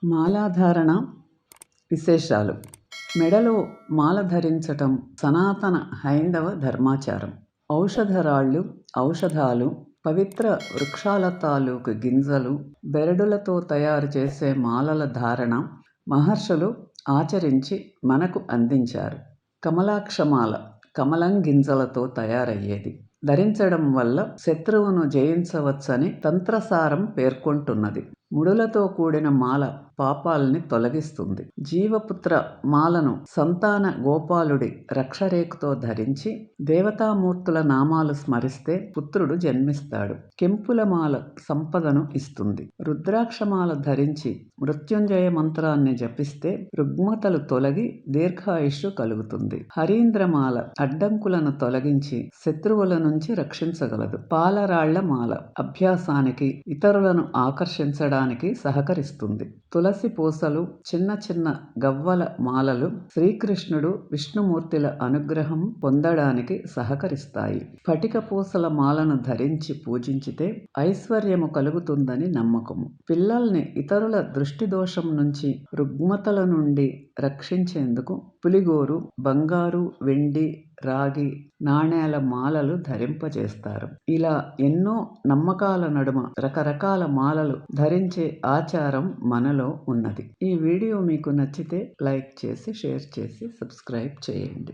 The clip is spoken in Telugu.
మాలాధారణ విశేషాలు. మెడలో మాల ధరించటం సనాతన హైందవ ధర్మాచారం. ఔషధరాళ్ళు, ఔషధాలు, పవిత్ర వృక్షాల తాలూకు గింజలు, బెరడులతో తయారు చేసే మాలల ధారణ మహర్షులు ఆచరించి మనకు అందించారు. కమలాక్షమాల కమలం గింజలతో తయారయ్యేది. ధరించడం వల్ల శత్రువును జయించవచ్చని తంత్రసారం పేర్కొంటున్నది. ముడులతో కూడిన మాల పాపాల్ని తొలగిస్తుంది. జీవపుత్ర మాలను సంతాన గోపాలుడి రక్షరేఖతో ధరించి దేవతామూర్తుల నామాలు స్మరిస్తే పుత్రుడు జన్మిస్తాడు. కెంపుల మాల సంపదను ఇస్తుంది. రుద్రాక్షమాల ధరించి మృత్యుంజయ మంత్రాన్ని జపిస్తే రుగ్మతలు తొలగి దీర్ఘాయుష్షు కలుగుతుంది. హరీంద్రమాల అడ్డంకులను తొలగించి శత్రువుల నుంచి రక్షించగలదు. పాలరాళ్ల మాల అభ్యాసానికి, ఇతరులను ఆకర్షించడానికి సహకరిస్తుంది. తులసి పూసలు, చిన్న చిన్న గవ్వల మాలలు శ్రీకృష్ణుడు, విష్ణుమూర్తిల అనుగ్రహం పొందడానికి సహకరిస్తాయి. స్ఫటిక పూసల మాలను ధరించి పూజించితే ఐశ్వర్యము కలుగుతుందని నమ్మకము. పిల్లల్ని ఇతరుల దృష్టి దోషం నుంచి, రుగ్మతల నుండి రక్షించేందుకు పులిగోరు, బంగారు, వెండి, రాగి నాణేల మాలలు ధరింపజేస్తారు. ఇలా ఎన్నో నమ్మకాల నడుమ రకరకాల మాలలు ధరించే ఆచారం మనలో ఉన్నది. ఈ వీడియో మీకు నచ్చితే లైక్ చేసి, షేర్ చేసి, సబ్స్క్రైబ్ చేయండి.